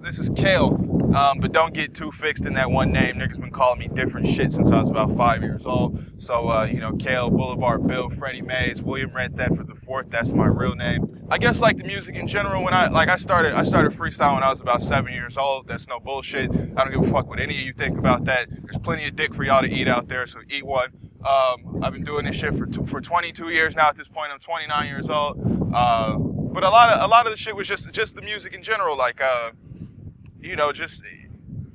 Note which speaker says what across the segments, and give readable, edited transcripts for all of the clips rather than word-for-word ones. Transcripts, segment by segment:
Speaker 1: This is Kail, but don't get too fixed in that one name. Niggas been calling me different shit since I was about 5 years old. So, Kail, Boulevard Bill, Freddie Mays, William Red Thetford IV, that's my real name. I guess like the music in general, when I started freestyle when I was about 7 years old. That's no bullshit. I don't give a fuck what any of you think about that. There's plenty of dick for y'all to eat out there, so eat one. I've been doing this shit for 22 years now. At this point, I'm 29 years old. But a lot of the shit was just the music in general, like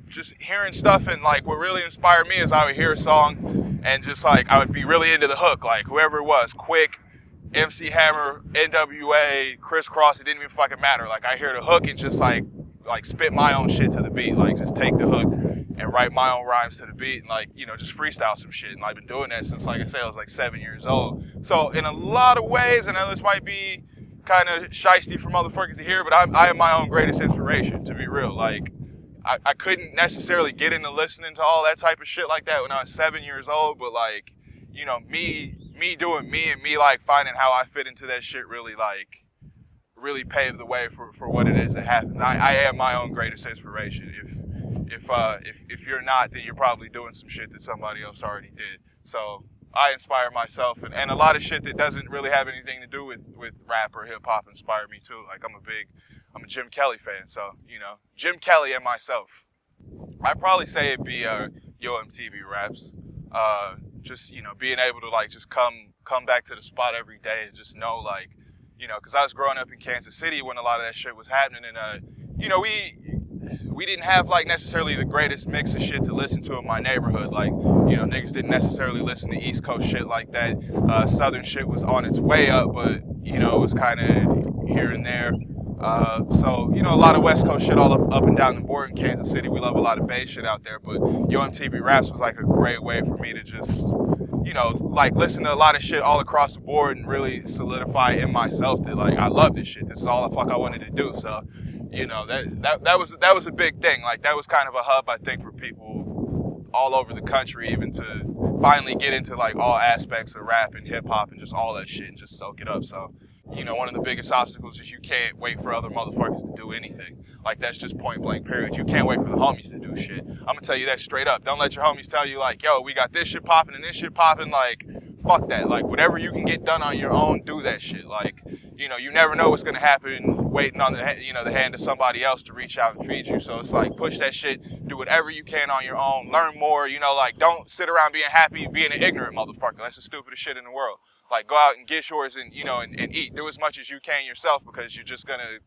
Speaker 1: just hearing stuff. And like what really inspired me is I would hear a song and just like I would be really into the hook, like whoever it was, Quick, MC Hammer, NWA, Crisscross, it didn't even fucking matter. Like I hear the hook and just like spit my own shit to the beat, like just take the hook and write my own rhymes to the beat and like, just freestyle some shit. And I've been doing that since, like I said, I was like 7 years old. So in a lot of ways, and this might be kind of shiesty for motherfuckers to hear, but I am my own greatest inspiration, to be real. Like, I couldn't necessarily get into listening to all that type of shit like that when I was 7 years old, but like, me doing me and me like finding how I fit into that shit really paved the way for what it is that happened. I am my own greatest inspiration. If you're not, then you're probably doing some shit that somebody else already did. So I inspire myself, and a lot of shit that doesn't really have anything to do with rap or hip hop inspired me too. Like I'm a Jim Kelly fan, so Jim Kelly and myself. I'd probably say it'd be Yo MTV Raps. Just being able to like just come back to the spot every day and just know like because I was growing up in Kansas City when a lot of that shit was happening, and we didn't have like necessarily the greatest mix of shit to listen to in my neighborhood. Like, niggas didn't necessarily listen to East Coast shit like that. Southern shit was on its way up, but, it was kind of here and there. So, a lot of West Coast shit all up and down the board in Kansas City. We love a lot of bass shit out there, but Yo MTV Raps was like a great way for me to just, like listen to a lot of shit all across the board and really solidify in myself that like, I love this shit. This is all the fuck I wanted to do. So, that was a big thing. Like that was kind of a hub, I think, for people all over the country, even to finally get into like all aspects of rap and hip hop and just all that shit and just soak it up. So, one of the biggest obstacles is you can't wait for other motherfuckers to do anything. Like that's just point blank period. You can't wait for the homies to do shit. I'm gonna tell you that straight up. Don't let your homies tell you like, yo, we got this shit popping and this shit popping. Like, fuck that. Like whatever you can get done on your own, do that shit. Like, you never know what's gonna happen waiting on the hand of somebody else to reach out and feed you. So it's like push that shit, do whatever you can on your own, learn more. Like don't sit around being happy, being an ignorant motherfucker. That's the stupidest shit in the world. Like go out and get yours and and eat. Do as much as you can yourself because you're just gonna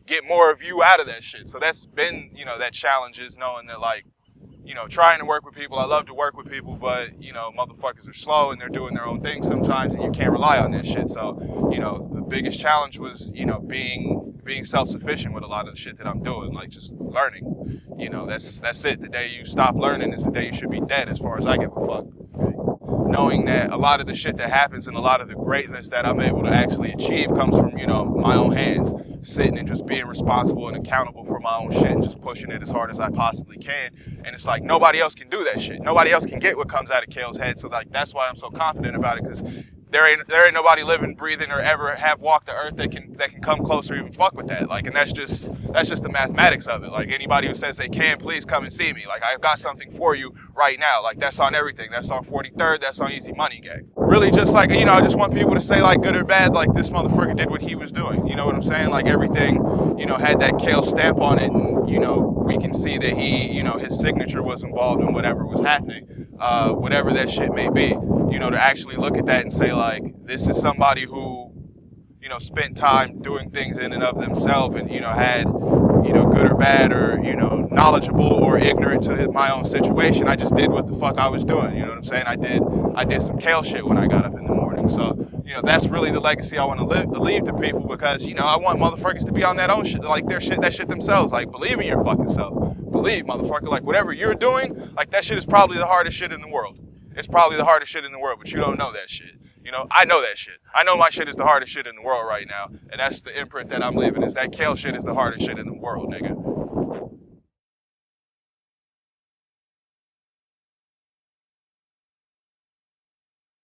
Speaker 1: get more of you out of that shit. So that's been that challenge is knowing that like trying to work with people. I love to work with people, but motherfuckers are slow and they're doing their own thing sometimes, and you can't rely on that shit. So the biggest challenge was being self-sufficient with a lot of the shit that I'm doing, like just learning. That's it. The day you stop learning is the day you should be dead, as far as I give a fuck. Knowing that a lot of the shit that happens and a lot of the greatness that I'm able to actually achieve comes from my own hands, sitting and just being responsible and accountable for my own shit and just pushing it as hard as I possibly can. And it's like nobody else can do that shit. Nobody else can get what comes out of Kail's head. So like that's why I'm so confident about it, because there ain't nobody living, breathing, or ever have walked the earth that can come close or even fuck with that. Like, and that's just the mathematics of it. Like anybody who says they can, please come and see me. Like I've got something for you right now. Like that's on everything. That's on 43rd. That's on Easy Money Gang. Really, just like I just want people to say like good or bad. Like this motherfucker did what he was doing. You know what I'm saying? Like everything, had that Kail stamp on it, and we can see that he, his signature was involved in whatever was happening, whatever that shit may be. To actually look at that and say like, this is somebody who, spent time doing things in and of themselves and, had, good or bad or, knowledgeable or ignorant to my own situation. I just did what the fuck I was doing. You know what I'm saying? I did some Kail shit when I got up in the morning. So, that's really the legacy I want to leave to people, because, I want motherfuckers to be on that own shit, like that shit themselves. Like, believe in your fucking self. Believe, motherfucker. Like, whatever you're doing, like, that shit is probably the hardest shit in the world. It's probably the hardest shit in the world, but you don't know that shit. I know that shit. I know my shit is the hardest shit in the world right now, and that's the imprint that I'm leaving, is that Kail shit is the hardest shit in the world, nigga.